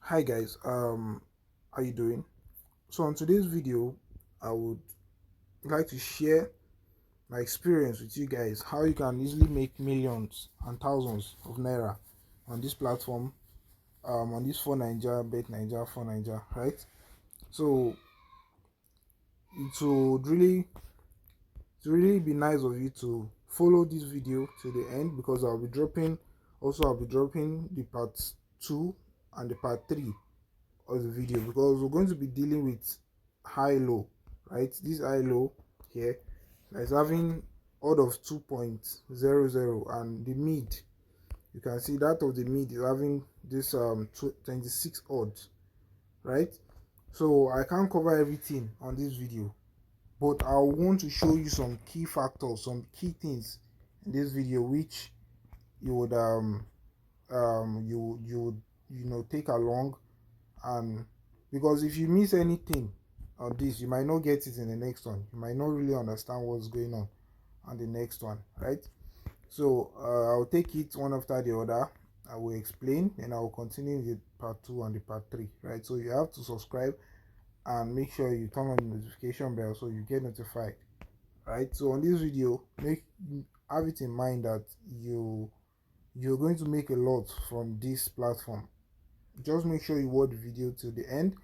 Hi guys, how you doing? So on today's video, I would like to share my experience with you guys, how you can easily make millions and thousands of naira on this platform, on this Bet9ja, Bet9ja, right? So it would really be nice of you to follow this video to the end, because I'll be dropping the part 2 and the part 3 of the video, because we're going to be dealing with HiLo, right? This HiLo here that is having odd of 2.00, and the mid, you can see that of the mid is having this 26 odds, right? So I can't cover everything on this video, but I want to show you some key factors, some key things in this video, which you would take along. And because if you miss anything on this, you might not get it in the next one, you might not really understand what's going on the next one, right? So I'll take it one after the other. I will explain and I will continue with part 2 and the part 3, right? So you have to subscribe and make sure you turn on the notification bell so you get notified, right? So on this video, have it in mind that you're going to make a lot from this platform. Just make sure you watch the video till the end,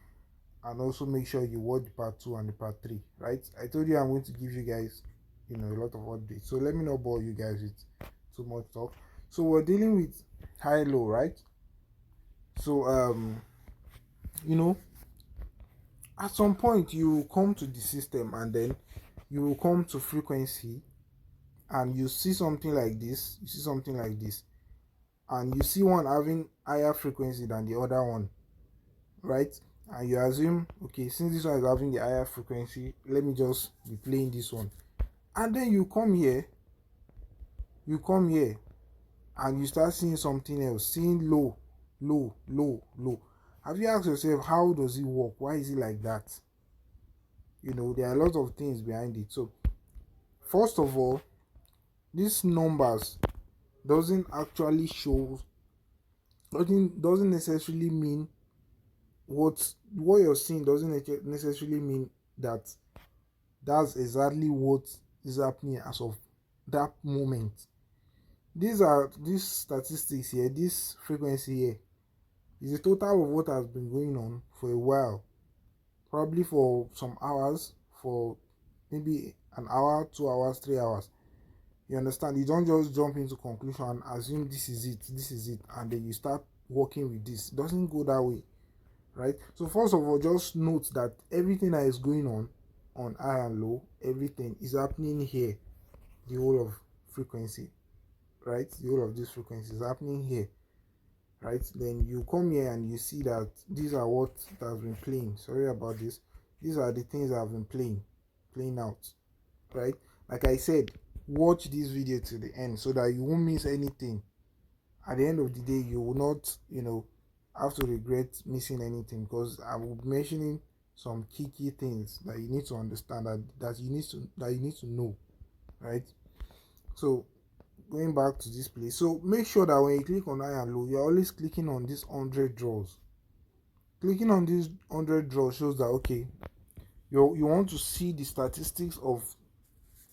and also make sure you watch the part 2 and the part 3, right? I told you I'm going to give you guys a lot of updates, so let me not bore you guys with too much talk. So we're dealing with high low, right? So you know at some point you come to the system, and then you will come to frequency, and you see something like this, and you see one having higher frequency than the other one, right? And you assume, okay, since this one is having the higher frequency, let me just be playing this one. And then you come here and you start seeing something else, seeing low, low, low, low. Have you asked yourself, how does it work? Why is it like that? There are a lot of things behind it. So first of all, these numbers doesn't actually show, doesn't necessarily mean what you're seeing, doesn't necessarily mean that that's exactly what is happening as of that moment. These statistics here, this frequency here, is a total of what has been going on for a while, probably for some hours, for maybe an hour, 2 hours, 3 hours. You understand? You don't just jump into conclusion and assume this is it, and then you start working with this. It doesn't go that way, right? So first of all, just note that everything that is going on high and low, everything is happening here. The whole of frequency, right? The whole of this frequency is happening here, right? Then you come here and you see that these are what has been playing. Sorry about this. These are the things that have been playing out, right? Like I said, watch this video to the end so that you won't miss anything. At the end of the day, you will not have to regret missing anything, because I will be mentioning some key things that you need to understand, that you need to know, right? So going back to this place, so make sure that when you click on high and low, you're always clicking on this 100 draws. Clicking on this 100 draws shows that, okay, you want to see the statistics of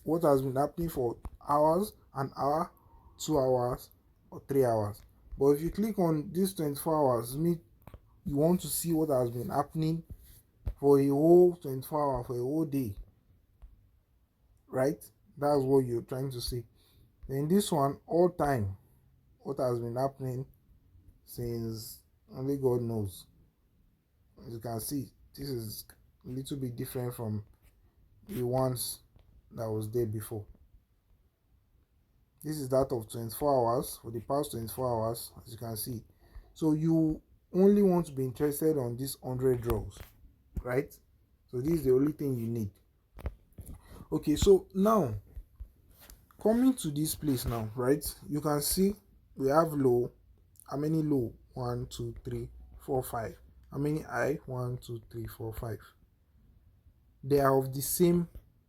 what has been happening for hours, an hour, 2 hours, or 3 hours. But if you click on this 24 hours, you want to see what has been happening for a whole 24 hours, for a whole day, right? That's what you're trying to see. Then this one, all time, what has been happening since only God knows. As you can see, this is a little bit different from the ones that was there before. This is that of 24 hours, for the past 24 hours, as you can see. So you only want to be interested on this 100 draws, right? So this is the only thing you need. Okay, so now coming to this place now, right? You can see we have low. How many low? 1, 2, 3, 4, 5. How many high? 1, 2, 3, 4, 5. They are of the same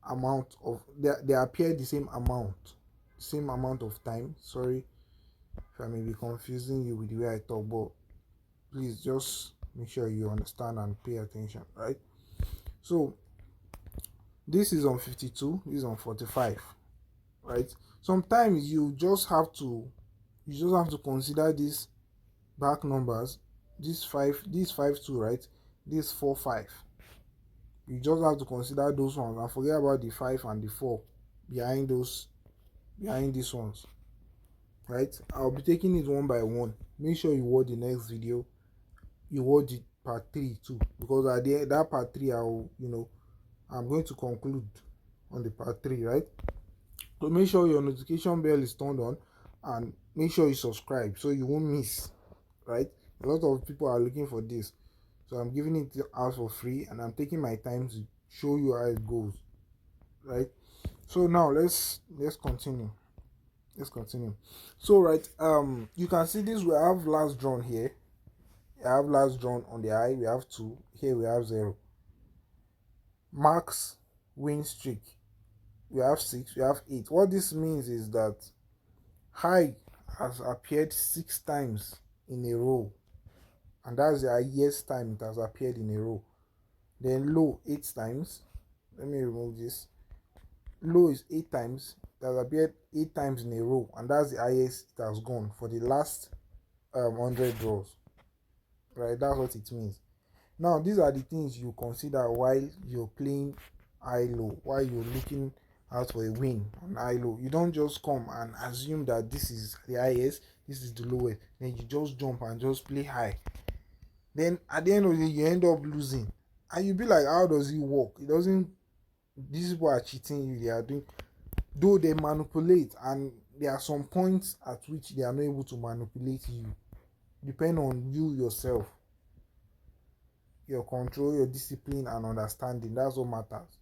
amount of, they appear the same amount of time. Sorry if I may be confusing you with the way I talk, but please just make sure you understand and pay attention, right? So this is on 52, this is on 45, right? Sometimes you just have to consider these back numbers, this 5 2, right? This 4 5. You just have to consider those ones and forget about the 5 and the 4 behind these ones, right? I'll be taking it one by one. Make sure you watch the next video, you watch the part 3 too, because at the end, that part 3, I'm going to conclude on the part 3, right? So make sure your notification bell is turned on and make sure you subscribe so you won't miss, right? A lot of people are looking for this, so I'm giving it out for free and I'm taking my time to show you how it goes, right? So now let's continue. Let's continue. So right, you can see this. We have last drawn here. I have last drawn on the eye. We have 2 here. We have 0. Max win streak. We have 6. We have 8. What this means is that high has appeared 6 times in a row, and that's the highest time it has appeared in a row. Then low 8 times. Let me remove this. Low is 8 times. It has appeared 8 times in a row, and that's the highest it has gone for the last 100 draws, right? That's what it means. Now these are the things you consider while you're playing HiLo, while you're looking out for a win on HiLo. You don't just come and assume that this is the highest, this is the lowest, then you just jump and just play high. Then at the end of the day you end up losing, and you be like, how does it work? It doesn't. These people are cheating you. They are doing, though they manipulate, and there are some points at which they are not able to manipulate you. Depend on you yourself, your control, your discipline and understanding. That's what matters.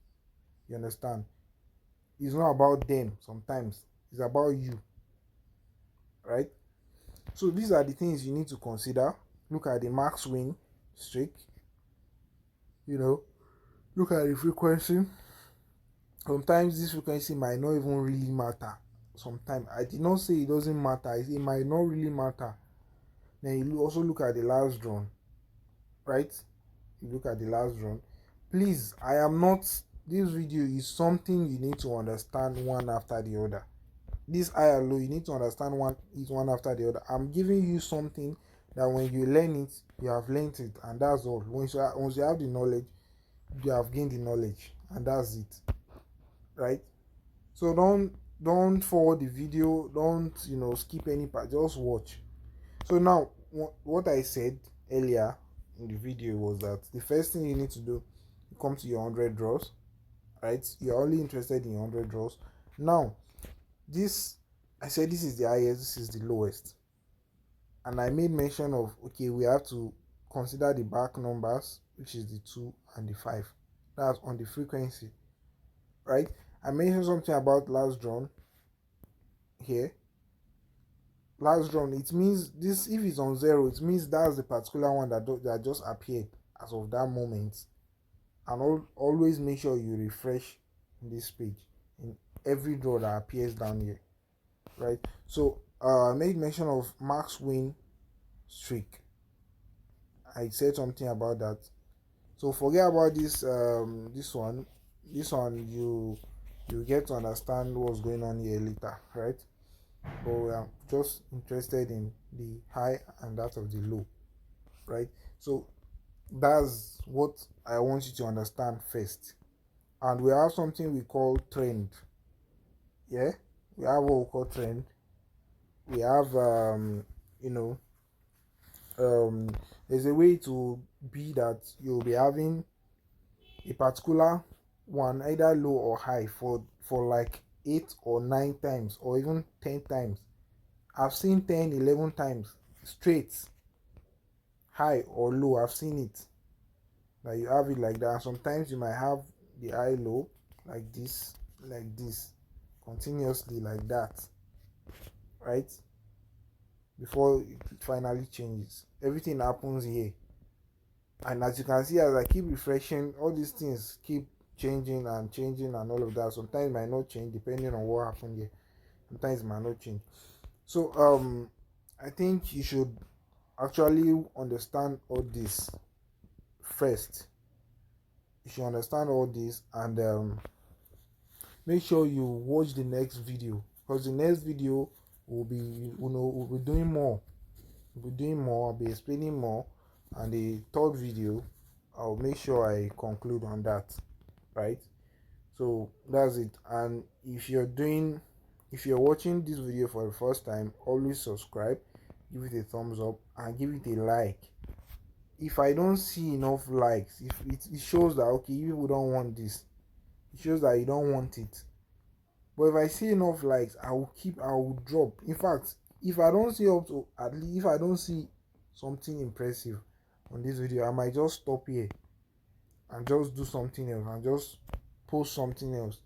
You understand? It's not about them sometimes, it's about you, right? So these are the things you need to consider. Look at the max win streak, you know, look at the frequency. Sometimes this frequency might not even really matter. Sometimes I did not say it doesn't matter, it might not really matter. Then you also look at the last drawn, right? You look at the last drawn. Please, I am not, this video is something you need to understand one after the other. This high and low, you need to understand one after the other. I'm giving you something that when you learn it, you have learned it, and that's all. Once you have the knowledge, you have gained the knowledge, and that's it, right? So don't forward the video, don't skip any part, just watch. So now what I said earlier in the video was that the first thing you need to do, you come to your 100 draws, right? You're only interested in your 100 draws. Now this, I said this is the highest, this is the lowest, and I made mention of, okay, we have to consider the back numbers, which is the 2 and the 5. That's on the frequency, right? I mentioned something about last drawn here. Last drawn, it means this, if it's on 0, it means that's the particular one that just appeared as of that moment. And always make sure you refresh this page in every draw that appears down here, right? So I made mention of max win streak. I said something about that. So forget about this one. This one you get to understand what's going on here later, right? But we are just interested in the high and that of the low, right? So that's what I want you to understand first. And we have something we call trend. Yeah, we have what we call trend. We have you know there's a way to be that you'll be having a particular one, either low or high, for like 8 or 9 times or even 10 times. I've seen 10, 11 times straight, high or low. I've seen it that you have it like that. And sometimes you might have the high low like this, continuously like that, right? Before it finally changes. Everything happens here. And as you can see, as I keep refreshing, all these things keep changing and all of that. Sometimes it might not change depending on what happened here. Sometimes it might not change. So I think you should actually understand all this first. You should understand all this, and make sure you watch the next video, because the next video will be, we'll be doing more. I'll be explaining more, and the third video, I'll make sure I conclude on that, right? So that's it. And if you're watching this video for the first time, always subscribe, give it a thumbs up, and give it a like. If I don't see enough likes, if it shows that okay, you people don't want this, it shows that you don't want it. But if I see enough likes, I will drop. In fact, if I don't see up to, at least if I don't see something impressive on this video, I might just stop here and just do something else and just post something else.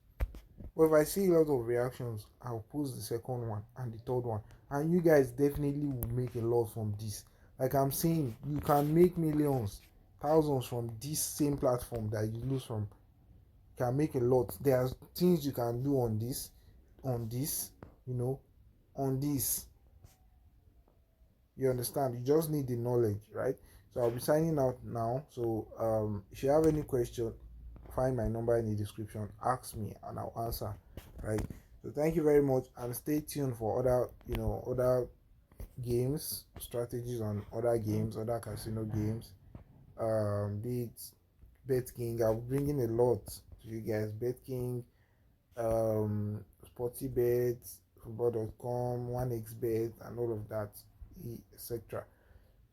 But if I see a lot of reactions, I'll post the second one and the third one. And you guys definitely will make a lot from this. Like I'm saying, you can make millions, thousands from this same platform that you lose from. You can make a lot. There are things you can do on this, you know, on this. You understand? You just need the knowledge, right? So I'll be signing out now. So if you have any question, find my number in the description, ask me and I'll answer, right? So thank you very much, and stay tuned for other games, strategies on other games, other casino games. Be it Bet9ja, I'll be bringing a lot to you guys. Bet9ja, SportyBet, football.com, 1xbet, and all of that, etc.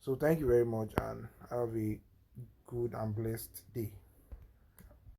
So thank you very much, and have a good and blessed day.